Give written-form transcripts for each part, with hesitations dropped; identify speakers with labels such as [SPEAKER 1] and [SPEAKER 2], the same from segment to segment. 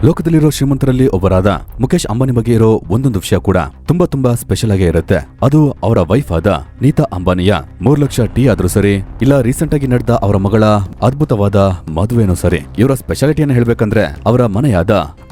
[SPEAKER 1] ಲೋಕದಲ್ಲಿರೋ ಶ್ರೀಮಂತರಲ್ಲಿ ಒಬ್ಬರಾದ ಮುಖೇಶ್ ಅಂಬಾನಿ ಬಗ್ಗೆ ಇರೋ ಒಂದೊಂದು ವಿಷಯ ಕೂಡ ತುಂಬಾ ಸ್ಪೆಷಲ್ ಆಗೇ ಇರುತ್ತೆ. ಅದು ಅವರ ವೈಫ್ ಆದ ನೀತಾ ಅಂಬಾನಿಯ 3 ಲಕ್ಷ ಟೀ ಆದ್ರೂ ಸರಿ, ಇಲ್ಲ ರೀಸೆಂಟ್ ಆಗಿ ನಡೆದ ಅವರ ಮಗಳ ಅದ್ಭುತವಾದ ಮದುವೆನೂ ಸರಿ. ಇವರ ಸ್ಪೆಷಾಲಿಟಿಯನ್ನು ಹೇಳ್ಬೇಕಂದ್ರೆ ಅವರ ಮನೆಯಾದ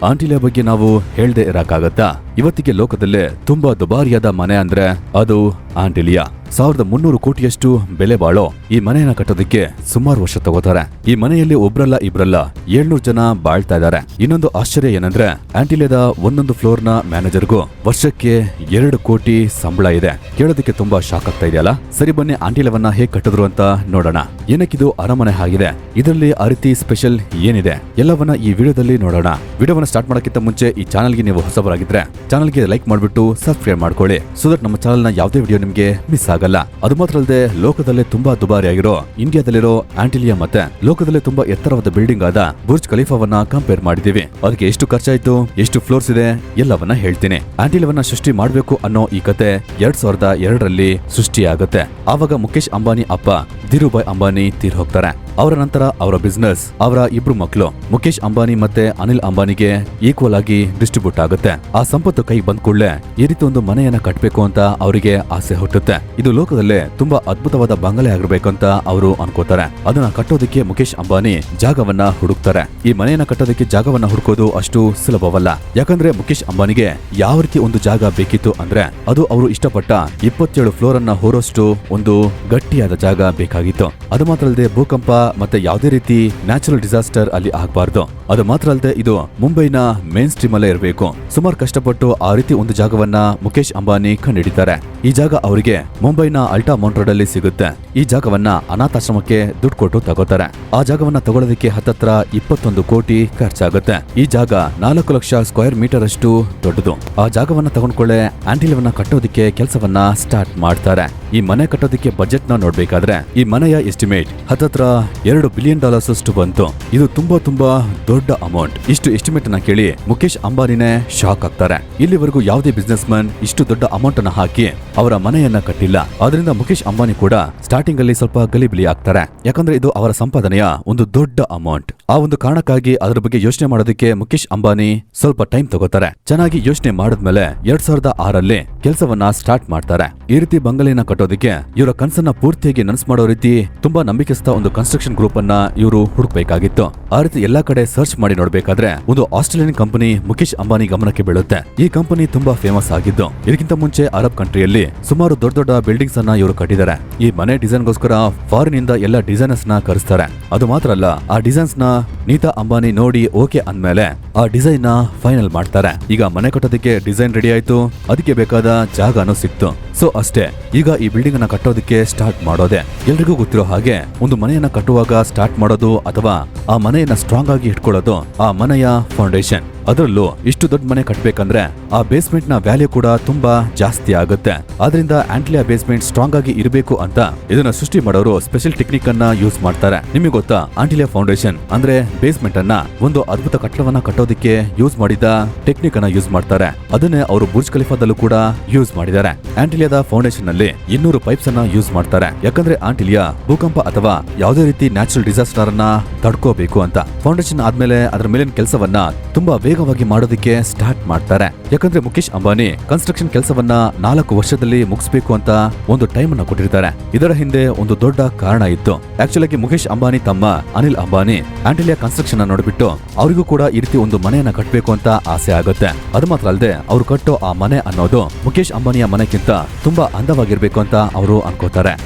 [SPEAKER 1] ಆಂಟಿಲಿಯಾ ಬಗ್ಗೆ ನಾವು ಹೇಳ್ದೆ ಇರಕ್ಕಾಗತ್ತಾ? ಇವತ್ತಿಗೆ ಲೋಕದಲ್ಲೇ ತುಂಬಾ ದುಬಾರಿಯಾದ ಮನೆ ಅಂದ್ರೆ ಅದು ಆಂಟಿಲಿಯಾ. 1300 ಕೋಟಿಯಷ್ಟು ಬೆಲೆ ಬಾಳೋ ಈ ಮನೆಯನ್ನ ಕಟ್ಟೋದಕ್ಕೆ ಸುಮಾರು ವರ್ಷ ತಗೋತಾರೆ. ಈ ಮನೆಯಲ್ಲಿ ಒಬ್ರಲ್ಲ ಇಬ್ರಲ್ಲ 700 ಜನ ಬಾಳ್ತಾ ಇದ್ದಾರೆ. ಇನ್ನೊಂದು ಆಶ್ಚರ್ಯ ಏನಂದ್ರೆ ಆಂಟಿಲಿಯಾದ ಒಂದೊಂದು ಫ್ಲೋರ್ ನ ಮ್ಯಾನೇಜರ್ಗೂ ವರ್ಷಕ್ಕೆ 2 ಕೋಟಿ ಸಂಬಳ ಇದೆ. ಕೇಳೋದಕ್ಕೆ ತುಂಬಾ ಶಾಕ್ ಆಗ್ತಾ ಇದೆಯಲ್ಲ? ಸರಿ, ಬನ್ನಿ ಆಂಟಿಲಿಯಾವನ್ನ ಹೇಗ್ ಕಟ್ಟಿದ್ರು ಅಂತ ನೋಡೋಣ. ಏನಕ್ಕಿದು ಅರಮನೆ ಆಗಿದೆ, ಇದರಲ್ಲಿ ಆ ರೀತಿ ಸ್ಪೆಷಲ್ ಏನಿದೆ ಎಲ್ಲವನ್ನ ಈ ವಿಡಿಯೋದಲ್ಲಿ ನೋಡೋಣ. ವಿಡಿಯೋವನ್ನ ಸ್ಟಾರ್ಟ್ ಮಾಡೋಕ್ಕಿಂತ ಮುಂಚೆ ಈ ಚಾನಲ್ಗೆ ನೀವು ಹೊಸಬರಾಗಿದ್ರೆ ಚಾನಲ್ಗೆ ಲೈಕ್ ಮಾಡ್ಬಿಟ್ಟು ಸಬ್ಸ್ಕ್ರೈಬ್ ಮಾಡ್ಕೊಳ್ಳಿ. ಸೊ ದಟ್ ನಮ್ಮ ಚಾನಲ್ನ ಯಾವುದೇ ವಿಡಿಯೋ ನಿಮ್ಗೆ ಮಿಸ್ ಆಗಲ್ಲ. ಅದು ಮಾತ್ರ ಅಲ್ಲದೆ ಲೋಕದಲ್ಲೇ ತುಂಬಾ ದುಬಾರಿಯಾಗಿರೋ ಇಂಡಿಯಾದಲ್ಲಿರೋ ಆಂಟಿಲಿಯಾ ಮತ್ತೆ ಲೋಕದಲ್ಲೇ ತುಂಬಾ ಎತ್ತರವಾದ ಬಿಲ್ಡಿಂಗ್ ಆದ ಬುರ್ಜ್ ಖಲೀಫಾವನ್ನ ಕಂಪೇರ್ ಮಾಡಿದೀವಿ. ಅದಕ್ಕೆ ಎಷ್ಟು ಖರ್ಚಾಯ್ತು, ಎಷ್ಟು ಫ್ಲೋರ್ಸ್ ಇದೆ ಎಲ್ಲವನ್ನ ಹೇಳ್ತೀನಿ. ಆಂಟಿಲಿಯಾವನ್ನ ಸೃಷ್ಟಿ ಮಾಡ್ಬೇಕು ಅನ್ನೋ ಈ ಕತೆ 2002ರಲ್ಲಿ ಸೃಷ್ಟಿಯಾಗುತ್ತೆ. ಆವಾಗ ಮುಖೇಶ್ ಅಂಬಾನಿ ಅಪ್ಪ ಧೀರುಭಾಯ್ ಅಂಬಾನಿ ತೀರ್ ಹೋಗ್ತಾರೆ. ಅವರ ನಂತರ ಅವರ ಬಿಸ್ನೆಸ್ ಅವರ 2 ಮಕ್ಕಳು ಮುಖೇಶ್ ಅಂಬಾನಿ ಮತ್ತೆ ಅನಿಲ್ ಅಂಬಾನಿಗೆ ಈಕ್ವಲ್ ಆಗಿ ಡಿಸ್ಟ್ರಿಬ್ಯೂಟ್ ಆಗುತ್ತೆ. ಆ ಸಂಪತ್ತು ಕೈ ಬಂದ್ ಕೂಡಲೇ ಈ ರೀತಿ ಒಂದು ಮನೆಯನ್ನ ಕಟ್ಟಬೇಕು ಅಂತ ಅವರಿಗೆ ಆಸೆ ಹುಟ್ಟುತ್ತೆ. ಇದು ಲೋಕದಲ್ಲೇ ತುಂಬಾ ಅದ್ಭುತವಾದ ಬಂಗಲೆ ಆಗಿರ್ಬೇಕಂತ ಅವರು ಅನ್ಕೋತಾರೆ. ಅದನ್ನ ಕಟ್ಟೋದಕ್ಕೆ ಮುಖೇಶ್ ಅಂಬಾನಿ ಜಾಗವನ್ನ ಹುಡುಕ್ತಾರೆ. ಈ ಮನೆಯನ್ನ ಕಟ್ಟೋದಕ್ಕೆ ಜಾಗವನ್ನ ಹುಡುಕೋದು ಅಷ್ಟು ಸುಲಭವಲ್ಲ. ಯಾಕಂದ್ರೆ ಮುಖೇಶ್ ಅಂಬಾನಿಗೆ ಯಾವ ರೀತಿ ಒಂದು ಜಾಗ ಬೇಕಿತ್ತು ಅಂದ್ರೆ ಅದು ಅವರು ಇಷ್ಟಪಟ್ಟ 27 ಫ್ಲೋರ್ ಅನ್ನ ಹೊರೋಷ್ಟು ಒಂದು ಗಟ್ಟಿಯಾದ ಜಾಗ ಬೇಕಾಗಿತ್ತು. ಅದು ಮಾತ್ರ ಅಲ್ಲದೆ ಭೂಕಂಪ ಮತ್ತೆ ಯಾವುದೇ ರೀತಿ ನ್ಯಾಚುರಲ್ ಡಿಸಾಸ್ಟರ್ ಅಲ್ಲಿ ಆಗಬಾರ್ದು. ಅದು ಮಾತ್ರ ಅಲ್ಲದೆ ಇದು ಮುಂಬೈನ ಮೇನ್ ಸ್ಟ್ರೀಮ್ ಅಲ್ಲೇ ಇರಬೇಕು. ಸುಮಾರು ಕಷ್ಟಪಟ್ಟು ಆ ರೀತಿ ಒಂದು ಜಾಗವನ್ನ ಮುಖೇಶ್ ಅಂಬಾನಿ ಕಂಡುಹಿಡಿತಾರೆ. ಈ ಜಾಗ ಅವರಿಗೆ ಮುಂಬೈನ ಅಲ್ಟಾ ಮೌಂಟ್ ರೋಡ್ ಅಲ್ಲಿ ಸಿಗುತ್ತೆ. ಈ ಜಾಗವನ್ನ ಅನಾಥಾಶ್ರಮಕ್ಕೆ ದುಡ್ಡು ಕೊಟ್ಟು ತಗೋತಾರೆ. ಆ ಜಾಗವನ್ನ ತಗೊಳ್ಳೋದಕ್ಕೆ ಹತ್ತತ್ರ 21 ಕೋಟಿ ಖರ್ಚಾಗುತ್ತೆ. ಈ ಜಾಗ 4 ಲಕ್ಷ ಸ್ಕ್ವೇರ್ ಮೀಟರ್ ಅಷ್ಟು ದೊಡ್ಡದು. ಆ ಜಾಗವನ್ನ ತಗೊಂಡ್ಕೊಳ್ಳೆ ಆಂಟಿಲಿಯಾವನ್ನ ಕಟ್ಟೋದಕ್ಕೆ ಕೆಲಸವನ್ನ ಸ್ಟಾರ್ಟ್ ಮಾಡ್ತಾರೆ. ಈ ಮನೆ ಕಟ್ಟೋದಕ್ಕೆ ಬಜೆಟ್ ನ ನೋಡ್ಬೇಕಾದ್ರೆ ಈ ಮನೆಯ ಎಸ್ಟಿಮೇಟ್ ಹತ್ತತ್ರ $2 ಬಿಲಿಯನ್ ಅಷ್ಟು ಬಂತು. ಇದು ತುಂಬಾ ದೊಡ್ಡ ಅಮೌಂಟ್. ಇಷ್ಟು ಎಸ್ಟಿಮೇಟ್ ಅನ್ನ ಕೇಳಿ ಮುಖೇಶ್ ಅಂಬಾನಿನೇ ಶಾಕ್ ಆಗ್ತಾರೆ. ಇಲ್ಲಿವರೆಗೂ ಯಾವುದೇ ಬಿಸ್ನೆಸ್ ಮನ್ ಇಷ್ಟು ದೊಡ್ಡ ಅಮೌಂಟ್ ಅನ್ನ ಹಾಕಿ ಅವರ ಮನೆಯನ್ನ ಕಟ್ಟಿಲ್ಲ. ಆದ್ರಿಂದ ಮುಖೇಶ್ ಅಂಬಾನಿ ಕೂಡ ಸ್ಟಾರ್ಟಿಂಗ್ ಅಲ್ಲಿ ಸ್ವಲ್ಪ ಗಲಿಬಿಲಿ ಆಗ್ತಾರೆ. ಯಾಕಂದ್ರೆ ಇದು ಅವರ ಸಂಪಾದನೆಯ ಒಂದು ದೊಡ್ಡ ಅಮೌಂಟ್. ಆ ಒಂದು ಕಾರಣಕ್ಕಾಗಿ ಅದರ ಬಗ್ಗೆ ಯೋಚನೆ ಮಾಡೋದಕ್ಕೆ ಮುಖೇಶ್ ಅಂಬಾನಿ ಸ್ವಲ್ಪ ಟೈಮ್ ತಗೋತಾರೆ. ಚೆನ್ನಾಗಿ ಯೋಚನೆ ಮಾಡಿದ್ಮೇಲೆ 2006ರಲ್ಲಿ ಕೆಲಸವನ್ನ ಸ್ಟಾರ್ಟ್ ಮಾಡ್ತಾರೆ. ಈ ರೀತಿ ಬಂಗಲೆಯನ್ನ ಕಟ್ಟೋದಕ್ಕೆ ಇವರ ಕನಸನ್ನ ಪೂರ್ತಿಯಾಗಿ ನನಸು ಮಾಡೋ ರೀತಿ ತುಂಬಾ ನಂಬಿಕೆಸ್ತ ಒಂದು ಕನ್ಸ್ಟ್ರಕ್ಷನ್ ಗ್ರೂಪ್ ಅನ್ನ ಇವರು ಹುಡುಕ್ಬೇಕಾಗಿತ್ತು. ಆ ರೀತಿ ಎಲ್ಲಾ ಕಡೆ ಸರ್ಚ್ ಮಾಡಿ ನೋಡ್ಬೇಕಾದ್ರೆ ಒಂದು ಆಸ್ಟ್ರೇಲಿಯನ್ ಕಂಪನಿ ಮುಖೇಶ್ ಅಂಬಾನಿ ಗಮನಕ್ಕೆ ಬೀಳುತ್ತೆ. ಈ ಕಂಪನಿ ತುಂಬಾ ಫೇಮಸ್ ಆಗಿದ್ದು ಇದಕ್ಕಿಂತ ಮುಂಚೆ ಅರಬ್ ಕಂಟ್ರಿಯಲ್ಲಿ ಸುಮಾರು ದೊಡ್ಡ ಬಿಲ್ಡಿಂಗ್ಸ್ ಅನ್ನ ಇವರು ಕಟ್ಟಿದ್ದಾರೆ. ಈ ಮನೆ ಡಿಸೈನ್ಗೋಸ್ಕರ ಫಾರಿನ್ ಇಂದ ಎಲ್ಲ ಡಿಸೈನರ್ಸ್ ನ ಕರೆಸ್ತಾರೆ. ಅದು ಮಾತ್ರ ಅಲ್ಲ, ಆ ಡಿಸೈನ್ಸ್ ನ ನೀತಾ ಅಂಬಾನಿ ನೋಡಿ ಓಕೆ ಅಂದ್ಮೇಲೆ ಆ ಡಿಸೈನ್ ನ ಫೈನಲ್ ಮಾಡ್ತಾರೆ. ಈಗ ಮನೆ ಕಟ್ಟೋದಕ್ಕೆ ಡಿಸೈನ್ ರೆಡಿ ಆಯ್ತು, ಅದಕ್ಕೆ ಬೇಕಾದ ಜಾಗನೂ ಸಿಕ್ತು. ಸೊ ಅಷ್ಟೇ, ಈಗ ಈ ಬಿಲ್ಡಿಂಗ್ ಅನ್ನ ಕಟ್ಟೋದಕ್ಕೆ ಸ್ಟಾರ್ಟ್ ಮಾಡೋದೆ. ಎಲ್ರಿಗೂ ಗೊತ್ತಿರೋ ಹಾಗೆ ಒಂದು ಮನೆಯನ್ನ ಕಟ್ಟುವಾಗ ಸ್ಟಾರ್ಟ್ ಮಾಡೋದು ಅಥವಾ ಆ ಮನೆಯನ್ನ ಸ್ಟ್ರಾಂಗ್ ಆಗಿ ಇಟ್ಕೊಳ್ಳೋದು ಆ ಮನೆಯ ಫೌಂಡೇಶನ್. ಅದರಲ್ಲೂ ಇಷ್ಟು ದೊಡ್ಡ ಮನೆ ಕಟ್ಟಬೇಕಂದ್ರೆ ಆ ಬೇಸ್ಮೆಂಟ್ ನ ವ್ಯಾಲ್ಯೂ ಕೂಡ ತುಂಬಾ ಜಾಸ್ತಿ ಆಗುತ್ತೆ. ಆದ್ರಿಂದ ಆಂಟಿಲಿಯಾ ಬೇಸ್ಮೆಂಟ್ ಸ್ಟ್ರಾಂಗ್ ಆಗಿ ಇರಬೇಕು ಅಂತ ಇದನ್ನ ಸೃಷ್ಟಿ ಮಾಡೋರು ಸ್ಪೆಷಲ್ ಟೆಕ್ನಿಕ್ ಅನ್ನ ಯೂಸ್ ಮಾಡ್ತಾರೆ. ನಿಮಗೆ ಗೊತ್ತಾ, ಆಂಟಿಲಿಯಾ ಫೌಂಡೇಶನ್ ಅಂದ್ರೆ ಬೇಸ್ಮೆಂಟ್ ಅನ್ನ ಒಂದು ಅದ್ಭುತ ಕಟ್ಟಡವನ್ನ ಕಟ್ಟೋದಕ್ಕೆ ಯೂಸ್ ಮಾಡಿದ ಟೆಕ್ನಿಕ್ ಅನ್ನ ಯೂಸ್ ಮಾಡ್ತಾರೆ. ಅದನ್ನೇ ಅವರು ಬುರ್ಜ್ ಖಲೀಫಾದಲ್ಲೂ ಕೂಡ ಯೂಸ್ ಮಾಡಿದ್ದಾರೆ. ಆಂಟಿಲಿಯಾದ ಫೌಂಡೇಶನ್ ನಲ್ಲಿ 200 ಪೈಪ್ಸ್ ಅನ್ನ ಯೂಸ್ ಮಾಡ್ತಾರೆ. ಯಾಕಂದ್ರೆ ಆಂಟಿಲಿಯಾ ಭೂಕಂಪ ಅಥವಾ ಯಾವುದೇ ರೀತಿ ನ್ಯಾಚುರಲ್ ಡಿಸಾಸ್ಟರ್ ಅನ್ನ ತಡ್ಕೋಬೇಕು ಅಂತ. ಫೌಂಡೇಶನ್ ಆದ್ಮೇಲೆ ಅದರ ಮೇಲಿನ ಕೆಲಸವನ್ನ ತುಂಬಾ ವೇಗವಾಗಿ ಮಾಡೋದಕ್ಕೆ ಸ್ಟಾರ್ಟ್ ಮಾಡ್ತಾರೆ. ಯಾಕಂದ್ರೆ ಮುಖೇಶ್ ಅಂಬಾನಿ ಕನ್ಸ್ಟ್ರಕ್ಷನ್ ಕೆಲಸವನ್ನ 4 ವರ್ಷದಲ್ಲಿ ಮುಗಿಸಬೇಕು ಅಂತ ಒಂದು ಟೈಮ್ ಅನ್ನ ಕೊಟ್ಟಿರ್ತಾರೆ. ಇದರ ಹಿಂದೆ ಒಂದು ದೊಡ್ಡ ಕಾರಣ ಇತ್ತು. ಆಕ್ಚುಲಿ ಆಗಿ ಮುಖೇಶ್ ಅಂಬಾನಿ ತಮ್ಮ ಅನಿಲ್ ಅಂಬಾನಿ ಆಂಟಿಲಿಯಾ ಕನ್ಸ್ಟ್ರಕ್ಷನ್ ಅನ್ನ ನೋಡ್ಬಿಟ್ಟು ಅವರಿಗೂ ಕೂಡ ಈ ರೀತಿ ಒಂದು ಮನೆಯನ್ನ ಕಟ್ಟಬೇಕು ಅಂತ ಆಸೆ ಆಗುತ್ತೆ. ಅದು ಮಾತ್ರ ಅಲ್ಲದೆ ಅವರು ಕಟ್ಟೋ ಆ ಮನೆ ಅನ್ನೋದು ಮುಖೇಶ್ ಅಂಬಾನಿಯ ಮನೆಗಿಂತ ತುಂಬಾ ಅಂದವಾಗಿರ್ಬೇಕು ಅಂತ ಅವರು ಅನ್ಕೋತಾರೆ.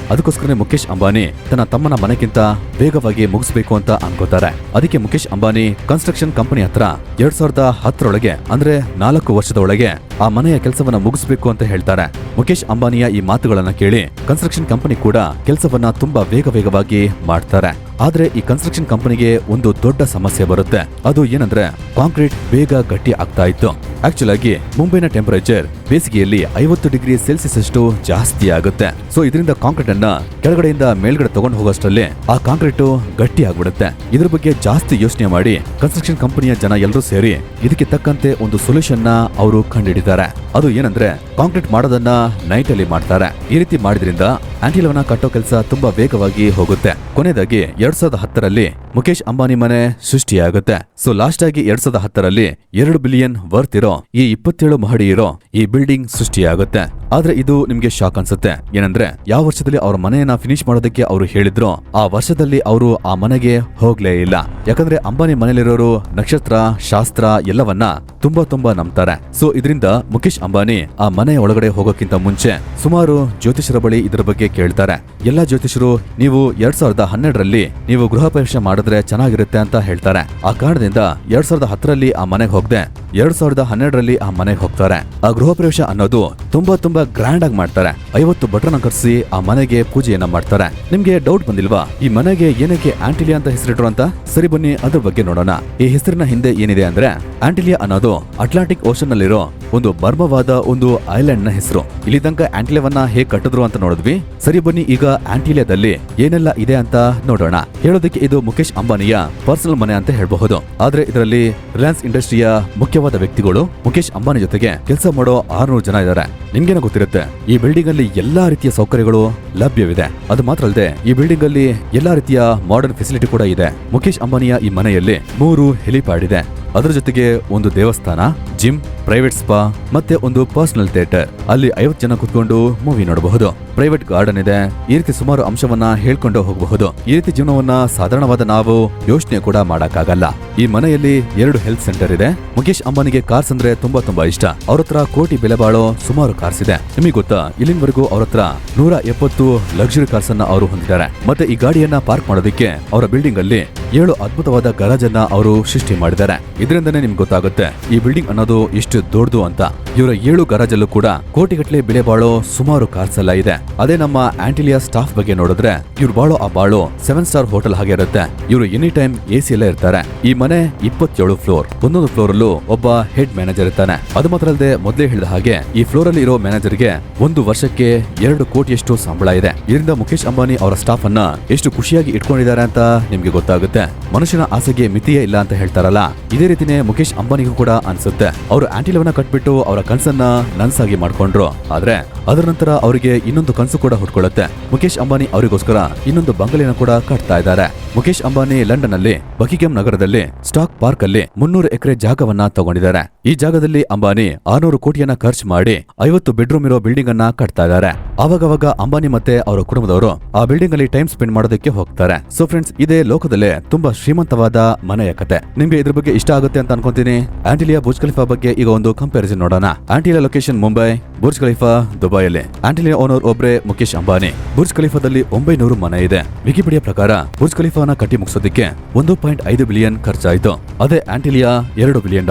[SPEAKER 1] ಅದಕ್ಕೋಸ್ಕರ ಮುಖೇಶ್ ಅಂಬಾನಿ ತನ್ನ ತಮ್ಮನ ಮನೆಗಿಂತ ವೇಗವಾಗಿ ಮುಗಿಸ್ಬೇಕು ಅಂತ ಅನ್ಕೋತಾರೆ. ಅದಕ್ಕೆ ಮುಖೇಶ್ ಅಂಬಾನಿ ಕನ್ಸ್ಟ್ರಕ್ಷನ್ ಕಂಪನಿ ಹತ್ರ 2010ರೊಳಗೆ ಅಂದ್ರೆ 4 ವರ್ಷದ ಒಳಗೆ ಆ ಮನೆಯ ಕೆಲಸವನ್ನ ಮುಗಿಸ್ಬೇಕು ಅಂತ ಹೇಳ್ತಾರೆ. ಮುಖೇಶ್ ಅಂಬಾನಿಯ ಈ ಮಾತುಗಳನ್ನ ಕೇಳಿ ಕನ್ಸ್ಟ್ರಕ್ಷನ್ ಕಂಪನಿ ಕೂಡ ಕೆಲಸವನ್ನ ತುಂಬಾ ವೇಗವಾಗಿ ಮಾಡ್ತಾರೆ. ಆದ್ರೆ ಈ ಕನ್ಸ್ಟ್ರಕ್ಷನ್ ಕಂಪನಿಗೆ ಒಂದು ದೊಡ್ಡ ಸಮಸ್ಯೆ ಬರುತ್ತೆ. ಅದು ಏನಂದ್ರೆ ಕಾಂಕ್ರೀಟ್ ಬೇಗ ಗಟ್ಟಿ ಆಗ್ತಾ ಇತ್ತು. ಆಕ್ಚುಲ್ ಆಗಿ ಮುಂಬೈನ ಟೆಂಪರೇಚರ್ ಬೇಸಿಗೆಯಲ್ಲಿ 50 ಡಿಗ್ರಿ ಸೆಲ್ಸಿಯಸ್ ಅಷ್ಟು ಜಾಸ್ತಿ ಆಗುತ್ತೆ. ಸೊ ಇದರಿಂದ ಕಾಂಕ್ರೀಟ್ ಅನ್ನ ಕೆಳಗಡೆಯಿಂದ ಮೇಲ್ಗಡೆ ತಗೊಂಡು ಹೋಗೋಷ್ಟರಲ್ಲಿ ಆ ಕಾಂಕ್ರೀಟ್ ಗಟ್ಟಿ ಆಗ್ಬಿಡುತ್ತೆ. ಇದ್ರ ಬಗ್ಗೆ ಜಾಸ್ತಿ ಯೋಚನೆ ಮಾಡಿ ಕನ್ಸ್ಟ್ರಕ್ಷನ್ ಕಂಪನಿಯ ಜನ ಎಲ್ಲರೂ ಸೇರಿ ಇದಕ್ಕೆ ತಕ್ಕಂತೆ ಒಂದು ಸೊಲ್ಯೂಷನ್ ನ ಅವರು ಕಂಡುಹಿಡಿತಾರೆ. ಅದು ಏನಂದ್ರೆ ಕಾಂಕ್ರೀಟ್ ಮಾಡೋದನ್ನ ನೈಟ್ ಅಲ್ಲಿ ಮಾಡ್ತಾರೆ. ಈ ರೀತಿ ಮಾಡಿದ್ರಿಂದ ಆಂಟಿಲಿಯಾವನ್ನ ಕಟ್ಟೋ ಕೆಲಸ ತುಂಬಾ ವೇಗವಾಗಿ ಹೋಗುತ್ತೆ. ಕೊನೆಯದಾಗಿ 2010ರಲ್ಲಿ ಮುಖೇಶ್ ಅಂಬಾನಿ ಮನೆ ಸೃಷ್ಟಿಯಾಗುತ್ತೆ. ಸೊ ಲಾಸ್ಟ್ ಆಗಿ 2010ರಲ್ಲಿ 2 ಬಿಲಿಯನ್ ವರ್ತ್ ಇರೋ ಈ 27 ಮಹಡಿ ಇರೋ ಈ ಬಿಲ್ಡಿಂಗ್ ಸೃಷ್ಟಿಯಾಗುತ್ತೆ. ಆದ್ರೆ ಇದು ನಿಮ್ಗೆ ಶಾಕ್ ಅನ್ಸುತ್ತೆ. ಏನಂದ್ರೆ ಯಾವ ವರ್ಷದಲ್ಲಿ ಅವ್ರ ಮನೆಯನ್ನ ಫಿನಿಶ್ ಮಾಡೋದಕ್ಕೆ ಅವರು ಹೇಳಿದ್ರು ಆ ವರ್ಷದಲ್ಲಿ ಅವರು ಆ ಮನೆಗೆ ಹೋಗ್ಲೇ ಇಲ್ಲ. ಯಾಕಂದ್ರೆ ಅಂಬಾನಿ ಮನೇಲಿರೋರು ನಕ್ಷತ್ರ ಶಾಸ್ತ್ರ ಎಲ್ಲವನ್ನ ತುಂಬಾ ನಂಬ್ತಾರೆ. ಸೊ ಇದರಿಂದ ಮುಖೇಶ್ ಅಂಬಾನಿ ಆ ಮನೆಯ ಒಳಗಡೆ ಹೋಗೋಕ್ಕಿಂತ ಮುಂಚೆ ಸುಮಾರು ಜ್ಯೋತಿಷರ ಬಳಿ ಇದರ ಬಗ್ಗೆ ಕೇಳ್ತಾರೆ. ಎಲ್ಲಾ ಜ್ಯೋತಿಷರು ನೀವು 2012ರಲ್ಲಿ ನೀವು ಗೃಹ ಪ್ರವೇಶ ಮಾಡಿದ್ರೆ ಚೆನ್ನಾಗಿರುತ್ತೆ ಅಂತ ಹೇಳ್ತಾರೆ. ಆ ಕಾರಣದಿಂದ 2010ರಲ್ಲಿ ಆ ಮನೆಗೆ ಹೋಗದೆ 2012ರಲ್ಲಿ ಆ ಮನೆಗೆ ಹೋಗ್ತಾರೆ. ಆ ಗೃಹ ಪ್ರವೇಶ ಅನ್ನೋದು ತುಂಬಾ ಗ್ರ್ಯಾಂಡ್ ಆಗಿ ಮಾಡ್ತಾರೆ. 50 ಭಟ್ರನ್ನ ಕರೆಸಿ ಆ ಮನೆಗೆ ಪೂಜೆಯನ್ನ ಮಾಡ್ತಾರೆ. ನಿಮ್ಗೆ ಡೌಟ್ ಬಂದಿಲ್ವಾ ಈ ಮನೆಗೆ ಏನಕ್ಕೆ ಆಂಟಿಲಿಯಾ ಅಂತ ಹೆಸರಿಟ್ರು ಅಂತ? ಸರಿ ಬನ್ನಿ ಅದ್ರ ಬಗ್ಗೆ ನೋಡೋಣ. ಈ ಹೆಸರಿನ ಹಿಂದೆ ಏನಿದೆ ಅಂದ್ರೆ ಆಂಟಿಲಿಯಾ ಅನ್ನೋದು ಅಟ್ಲಾಂಟಿಕ್ ಓಷನ್ ನಲ್ಲಿರೋ ಒಂದು ಮರ್ಮವಾದ ಒಂದು ಐಲ್ಯಾಂಡ್ ನ ಹೆಸರು. ಇಲ್ಲಿ ತನಕ ಆಂಟಿಲಿಯಾವನ್ನ ಹೇಗ್ ಕಟ್ಟಿದ್ರು ಅಂತ ನೋಡಿದ್ವಿ. ಸರಿ ಬನ್ನಿ ಈಗ ಆಂಟಿಲಿಯಾದಲ್ಲಿ ಏನೆಲ್ಲ ಇದೆ ಅಂತ ನೋಡೋಣ. ಹೇಳೋದಕ್ಕೆ ಇದು ಮುಖೇಶ್ ಅಂಬಾನಿಯ ಪರ್ಸನಲ್ ಮನೆ ಅಂತ ಹೇಳಬಹುದು. ಆದ್ರೆ ಇದರಲ್ಲಿ ರಿಲಯನ್ಸ್ ಇಂಡಸ್ಟ್ರಿಯ ಮುಖ್ಯವಾದ ವ್ಯಕ್ತಿಗಳು ಮುಖೇಶ್ ಅಂಬಾನಿ ಜೊತೆಗೆ ಕೆಲಸ ಮಾಡೋ 600 ಜನ ಇದ್ದಾರೆ. ನಿಮ್ಗೇನೋ ಗೊತ್ತಿರುತ್ತೆ ಈ ಬಿಲ್ಡಿಂಗ್ ಅಲ್ಲಿ ಎಲ್ಲಾ ರೀತಿಯ ಸೌಕರ್ಯಗಳು ಲಭ್ಯವಿದೆ. ಅದು ಮಾತ್ರ ಅಲ್ಲದೆ ಈ ಬಿಲ್ಡಿಂಗ್ ಅಲ್ಲಿ ಎಲ್ಲಾ ರೀತಿಯ ಮಾಡರ್ನ್ ಫೆಸಿಲಿಟಿ ಕೂಡ ಇದೆ. ಮುಖೇಶ್ ಅಂಬಾನಿಯ ಈ ಮನೆಯಲ್ಲಿ 3 ಹೆಲಿಪ್ಯಾಡ್ ಇದೆ. ಅದರ ಜೊತೆಗೆ ಒಂದು ದೇವಸ್ಥಾನ, ಜಿಮ್, ಪ್ರೈವೇಟ್ ಸ್ಪಾ ಮತ್ತೆ ಒಂದು ಪರ್ಸನಲ್ ಥಿಯೇಟರ್. ಅಲ್ಲಿ 50 ಜನ ಕುತ್ಕೊಂಡು ಮೂವಿ ನೋಡಬಹುದು. ಪ್ರೈವೇಟ್ ಗಾರ್ಡನ್ ಇದೆ. ಈ ರೀತಿ ಸುಮಾರು ಅಂಶವನ್ನ ಹೇಳ್ಕೊಂಡು ಹೋಗಬಹುದು. ಈ ರೀತಿ ಜೀವನವನ್ನ ಸಾಧಾರಣವಾದ ನಾವು ಯೋಚನೆ ಕೂಡ ಮಾಡಕ್ಕಾಗಲ್ಲ. ಈ ಮನೆಯಲ್ಲಿ 2 ಹೆಲ್ತ್ ಸೆಂಟರ್ ಇದೆ. ಮುಖೇಶ್ ಅಂಬಾನಿಗೆ ಕಾರ್ಸ್ ಅಂದ್ರೆ ತುಂಬಾ ಇಷ್ಟ. ಅವ್ರ ಹತ್ರ ಕೋಟಿ ಬೆಲೆ ಬಾಳೋ ಸುಮಾರು ಕಾರ್ಸ್ ಇದೆ. ನಿಮಗೆ ಗೊತ್ತಾ ಇಲ್ಲಿನವರೆಗೂ ಅವ್ರ ಹತ್ರ 170 ಲಕ್ಸುರಿ ಕಾರ್ಸ್ ಅನ್ನ ಅವರು ಹೊಂದಿದ್ದಾರೆ. ಮತ್ತೆ ಈ ಗಾಡಿಯನ್ನ ಪಾರ್ಕ್ ಮಾಡೋದಕ್ಕೆ ಅವರ ಬಿಲ್ಡಿಂಗ್ ಅಲ್ಲಿ 7 ಅದ್ಭುತವಾದ ಗರಾಜ್ ಅನ್ನ ಅವರು ಸೃಷ್ಟಿ ಮಾಡಿದ್ದಾರೆ. ಇದರಿಂದನೇ ನಿಮ್ಗೆ ಗೊತ್ತಾಗುತ್ತೆ ಈ ಬಿಲ್ಡಿಂಗ್ ಅನ್ನೋದು ಎಷ್ಟು ದೊಡ್ಡದು ಅಂತ. ಇವರ 7 ಗರಾಜ್ ಅಲ್ಲೂ ಕೂಡ ಕೋಟಿಗಟ್ಟಲೆ ಬೆಲೆ ಬಾಳೋ ಸುಮಾರು ಕಾರ್ಸ್ ಎಲ್ಲ ಇದೆ. ಅದೇ ನಮ್ಮ ಆಂಟಿಲಿಯಾ ಸ್ಟಾಫ್ ಬಗ್ಗೆ ನೋಡಿದ್ರೆ ಇವ್ರು ಬಾಳೋ ಆ ಬಾಳೋ 7 ಸ್ಟಾರ್ ಹೋಟೆಲ್ ಹಾಗೆ ಇರುತ್ತೆ. ಇವರು ಎನಿ ಟೈಮ್ ಎಸಿ ಎಲ್ಲ ಇರ್ತಾರೆ. ಈ ಮನೆ 27 ಫ್ಲೋರ್. ಒಂದೊಂದು ಫ್ಲೋರ್ ಅಲ್ಲೂ ಒಬ್ಬ ಹೆಡ್ ಮ್ಯಾನೇಜರ್ ಇರ್ತಾನೆ. ಅದು ಮಾತ್ರ ಅಲ್ಲದೆ ಮೊದಲೇ ಹೇಳಿದ ಹಾಗೆ ಈ ಫ್ಲೋರ್ ಅಲ್ಲಿ ಇರೋ ಮ್ಯಾನೇಜರ್ಗೆ 1 ವರ್ಷಕ್ಕೆ 2 ಕೋಟಿಯಷ್ಟು ಸಂಬಳ ಇದೆ. ಇದರಿಂದ ಮುಖೇಶ್ ಅಂಬಾನಿ ಅವರ ಸ್ಟಾಫ್ ಅನ್ನ ಎಷ್ಟು ಖುಷಿಯಾಗಿ ಇಟ್ಕೊಂಡಿದ್ದಾರೆ ಅಂತ ನಿಮ್ಗೆ ಗೊತ್ತಾಗುತ್ತೆ. ಮನುಷ್ಯನ ಆಸೆಗೆ ಮಿತಿಯೇ ಇಲ್ಲ ಅಂತ ಹೇಳ್ತಾರಲ್ಲ, ಇದೇ ರೀತಿನೇ ಮುಖೇಶ್ ಅಂಬಾನಿಗೂ ಕೂಡ ಅನ್ಸುತ್ತೆ. ಅವರು ಆಂಟಿಲಿಯಾವನ್ನ ಕಟ್ಬಿಟ್ಟು ಅವರ ಕನ್ಸನ್ನ ನನ್ಸಾಗಿ ಮಾಡ್ಕೊಂಡ್ರು. ಆದ್ರೆ ಅದರ ನಂತರ ಅವರಿಗೆ ಇನ್ನೊಂದು ಕನಸು ಕೂಡ ಹುಟ್ಕೊಳ್ಳುತ್ತೆ. ಮುಖೇಶ್ ಅಂಬಾನಿ ಅವರಿಗೋಸ್ಕರ ಇನ್ನೊಂದು ಬಂಗಲೆನ ಕೂಡ ಕಟ್ತಾ ಇದ್ದಾರೆ. ಮುಖೇಶ್ ಅಂಬಾನಿ ಲಂಡನ್ ಅಲ್ಲಿ ಬಕಿಂಗಮ್ ನಗರದಲ್ಲಿ ಸ್ಟಾಕ್ ಪಾರ್ಕ್ ಅಲ್ಲಿ 300 ಎಕರೆ ಜಾಗವನ್ನ ತಗೊಂಡಿದ್ದಾರೆ. ಈ ಜಾಗದಲ್ಲಿ ಅಂಬಾನಿ 600 ಕೋಟಿಯನ್ನ ಖರ್ಚು ಮಾಡಿ 50 ಬೆಡ್ರೂಮ್ ಇರೋ ಬಿಲ್ಡಿಂಗ್ ಅನ್ನ ಕಟ್ತಾ ಇದ್ದಾರೆ. ಆವಾಗ ಅಂಬಾನಿ ಮತ್ತೆ ಅವರ ಕುಟುಂಬದವರು ಆ ಬಿಲ್ಡಿಂಗ್ ಅಲ್ಲಿ ಟೈಮ್ ಸ್ಪೆಂಡ್ ಮಾಡೋದಕ್ಕೆ ಹೋಗ್ತಾರೆ. ಸೊ ಫ್ರೆಂಡ್ಸ್, ಇದೇ ಲೋಕದಲ್ಲೇ ತುಂಬಾ ಶ್ರೀಮಂತವಾದ ಮನೆಯ ಕತೆ. ನಿಮ್ಗೆ ಇದ್ರ ಬಗ್ಗೆ ಇಷ್ಟ ಆಗುತ್ತೆ ಅಂತ ಅನ್ಕೊಂತೀನಿ. ಆಂಟಿಲಿಯಾ ಬುರ್ಜ್ ಖಲೀಫಾ ಬಗ್ಗೆ ಈಗ ಒಂದು ಕಂಪ್ಯಾರಿಸನ್ ನೋಡೋಣ. Antilia location Mumbai, Burj Khalifa ದುಬೈಯಲ್ಲಿ. ಆಂಟಿಲಿಯಾ ಓನರ್ ಒಬ್ರೆ ಮುಖೇಶ್ ಅಂಬಾನಿ. ಬುರ್ಜ್ ಖಲೀಫಾದಲ್ಲಿ 900 ಮನೆ ಇದೆ. ವಿಕಿಪೀಡಿಯಾ ಪ್ರಕಾರ ಬುರ್ಜ್ ಖಲೀಫಾನ ಕಟ್ಟಿ ಮುಗಿಸೋದಕ್ಕೆ 1.5 ಬಿಲಿಯನ್ ಖರ್ಚಾಯಿತು. ಅದೇ ಆಂಟಿಲಿಯಾ $2 ಬಿಲಿಯನ್.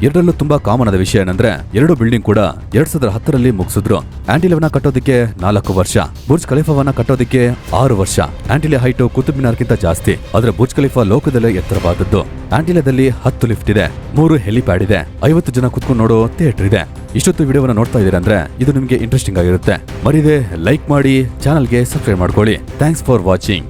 [SPEAKER 1] ಎರಡರಲ್ಲೂ ತುಂಬಾ ಕಾಮನ್ ಆದ ವಿಷಯ ಏನಂದ್ರೆ 2 ಬಿಲ್ಡಿಂಗ್ ಕೂಡ 2010ರಲ್ಲಿ ಮುಗಿಸಿದ್ರು. ಆಂಟಿಲಿಯಾವನ್ನ ಕಟ್ಟೋದಕ್ಕೆ 4 ವರ್ಷ, ಬುರ್ಜ್ ಖಲೀಫಾವನ್ನ ಕಟ್ಟೋದಕ್ಕೆ 6 ವರ್ಷ. ಆಂಟಿಲಿಯಾ ಹೈಟ್ ಕುತುಬ್ ಮಿನಾರ್ಗಿಂತ ಜಾಸ್ತಿ. ಆದ್ರೆ ಬುರ್ಜ್ ಖಲೀಫಾ ಲೋಕದಲ್ಲೇ ಎತ್ತರವಾದದ್ದು. ಆಂಟಿಲಿಯಾದಲ್ಲಿ 10 ಲಿಫ್ಟ್ ಇದೆ, 3 ಹೆಲಿಪ್ಯಾಡ್ ಇದೆ, 50 ಜನ ಕುತ್ಕೊಂಡು ನೋಡೋ ಥಿಯೇಟರ್ ಇದೆ. ಇಷ್ಟೊತ್ತು ವಿಡಿಯೋವನ್ನ ನೋಡ್ತಾ ಇದ್ದೀರಾ ಅಂದ್ರೆ ಇದು ನಿಮಗೆ ಇಂಟ್ರೆಸ್ಟಿಂಗ್ ಆಗಿರುತ್ತೆ. ಮರಿದೆ ಲೈಕ್ ಮಾಡಿ, ಚಾನಲ್ಗೆ ಸಬ್ಸ್ಕ್ರೈಬ್ ಮಾಡ್ಕೊಳ್ಳಿ. Thanks for watching.